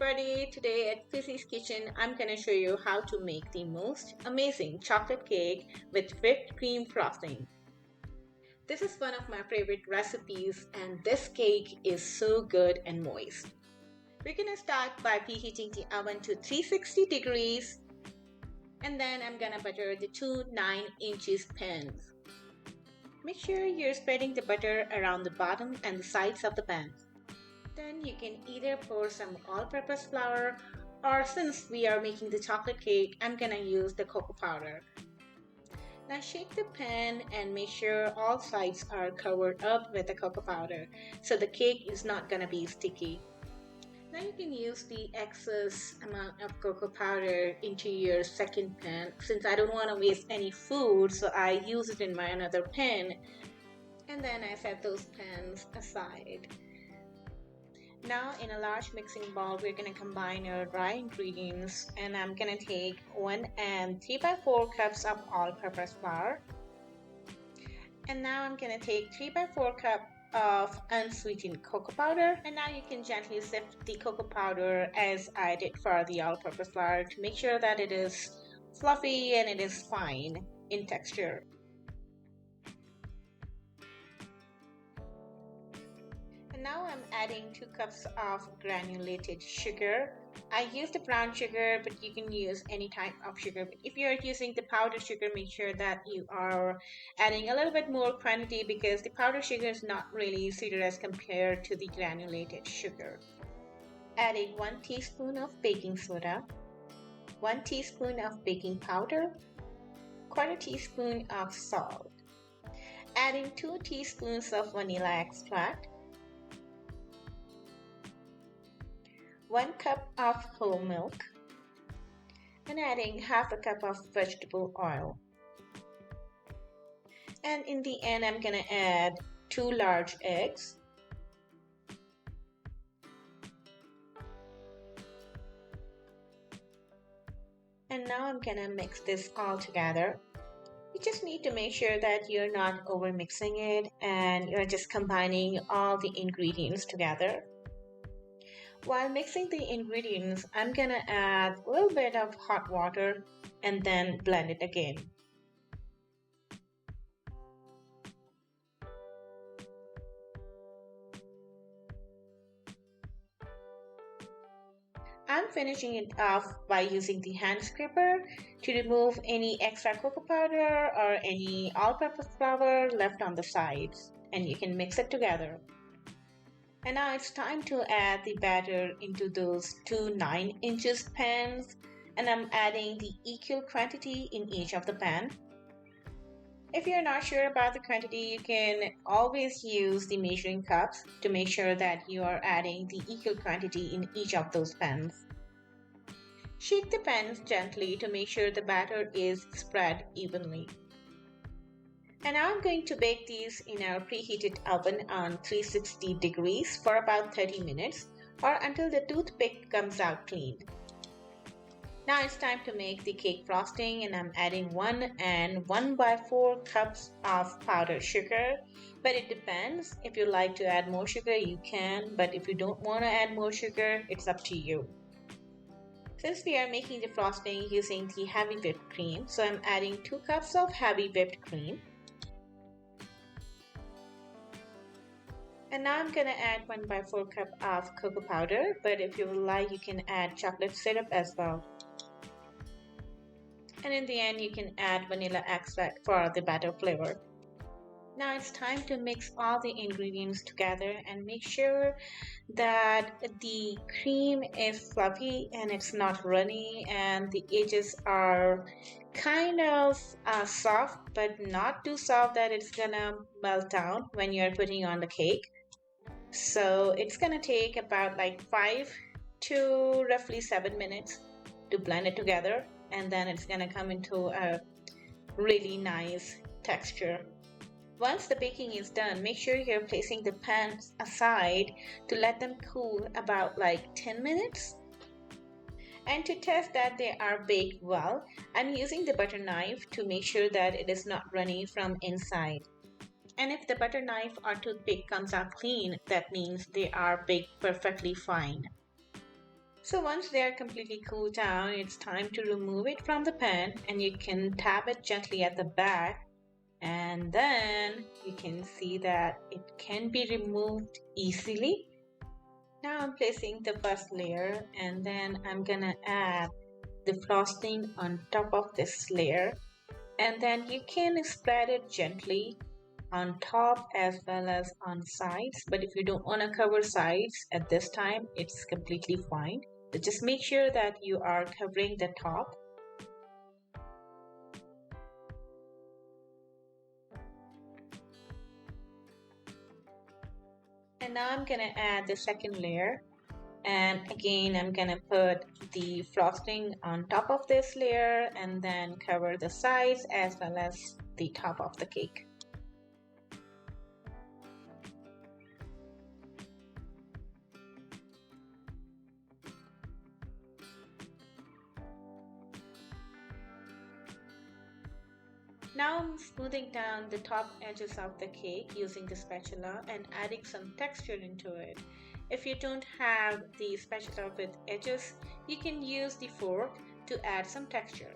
everybody, today at Fissy's Kitchen I'm gonna show you how to make the most amazing chocolate cake with whipped cream frosting. This is one of my favorite recipes and this cake is so good and moist. We're gonna start by preheating the oven to 360 degrees and then I'm gonna butter the two 9-inch pans. Make sure you're spreading the butter around the bottom and the sides of the pan. Then you can either pour some all-purpose flour or since we are making the chocolate cake, I'm gonna use the cocoa powder. Now shake the pan and make sure all sides are covered up with the cocoa powder so the cake is not gonna be sticky. Now you can use the excess amount of cocoa powder into your second pan. Since I don't want to waste any food, so I use it in my another pan and then I set those pans aside. Now in a large mixing bowl, we're going to combine our dry ingredients and I'm going to take 1 and 3/4 cups of all-purpose flour. And now I'm going to take 3/4 cup of unsweetened cocoa powder. And now you can gently sift the cocoa powder as I did for the all-purpose flour to make sure that it is fluffy and it is fine in texture. Now I'm adding 2 cups of granulated sugar. I use the brown sugar, but you can use any type of sugar. But if you're using the powdered sugar, make sure that you are adding a little bit more quantity because the powdered sugar is not really sweeter as compared to the granulated sugar. Adding 1 teaspoon of baking soda, 1 teaspoon of baking powder, 1/4 teaspoon of salt. Adding 2 teaspoons of vanilla extract, 1 cup of whole milk, and adding 1/2 cup of vegetable oil. And in the end, I'm gonna add 2 large eggs, and now I'm gonna mix this all together. You just need to make sure that you're not over mixing it and you're just combining all the ingredients together. While mixing the ingredients, I'm gonna add a little bit of hot water and then blend it again. I'm finishing it off by using the hand scraper to remove any extra cocoa powder or any all-purpose flour left on the sides, and you can mix it together. And now it's time to add the batter into those two 9-inch pans, and I'm adding the equal quantity in each of the pan. If you're not sure about the quantity, you can always use the measuring cups to make sure that you are adding the equal quantity in each of those pans. Shake the pans gently to make sure the batter is spread evenly. And now I'm going to bake these in our preheated oven on 360 degrees for about 30 minutes or until the toothpick comes out clean. Now it's time to make the cake frosting and I'm adding 1 and 1/4 cups of powdered sugar. But it depends. If you like to add more sugar, you can. But if you don't want to add more sugar, it's up to you. Since we are making the frosting using the heavy whipped cream, so I'm adding 2 cups of heavy whipped cream. And now I'm gonna add 1/4 cup of cocoa powder, but if you would like, you can add chocolate syrup as well. And in the end, you can add vanilla extract for the better flavor. Now it's time to mix all the ingredients together and make sure that the cream is fluffy and it's not runny and the edges are kind of soft but not too soft that it's gonna melt down when you're putting on the cake. So it's gonna take about like 5 to roughly 7 minutes to blend it together and then it's gonna come into a really nice texture. Once the baking is done, make sure you're placing the pans aside to let them cool about like 10 minutes. And to test that they are baked well, I'm using the butter knife to make sure that it is not runny from inside. And if the butter knife or toothpick comes out clean, that means they are baked perfectly fine. So once they are completely cooled down, it's time to remove it from the pan, and you can tap it gently at the back, and then you can see that it can be removed easily. Now I'm placing the first layer, and then I'm gonna add the frosting on top of this layer, and then you can spread it gently on top as well as on sides. But if you don't want to cover sides at this time, it's completely fine. So just make sure that you are covering the top. And now I'm gonna add the second layer, and again I'm gonna put the frosting on top of this layer and then cover the sides as well as the top of the cake. Now I'm smoothing down the top edges of the cake using the spatula and adding some texture into it. If you don't have the spatula with edges, you can use the fork to add some texture.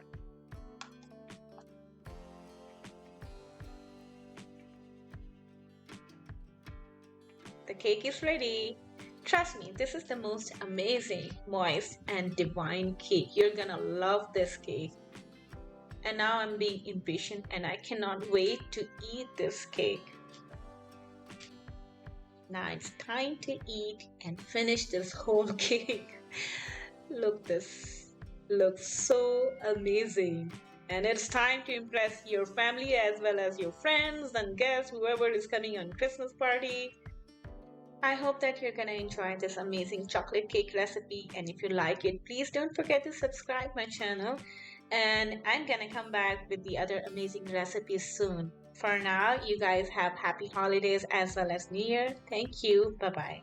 The cake is ready. Trust me, this is the most amazing, moist, and divine cake. You're gonna love this cake. And now I'm being impatient and I cannot wait to eat this cake. Now it's time to eat and finish this whole cake. Look, this looks so amazing. And it's time to impress your family as well as your friends and guests, whoever is coming on Christmas party. I hope that you're gonna enjoy this amazing chocolate cake recipe, and if you like it, please don't forget to subscribe my channel, and I'm gonna come back with the other amazing recipes soon. For now, you guys have happy holidays as well as New Year. Thank you. Bye bye.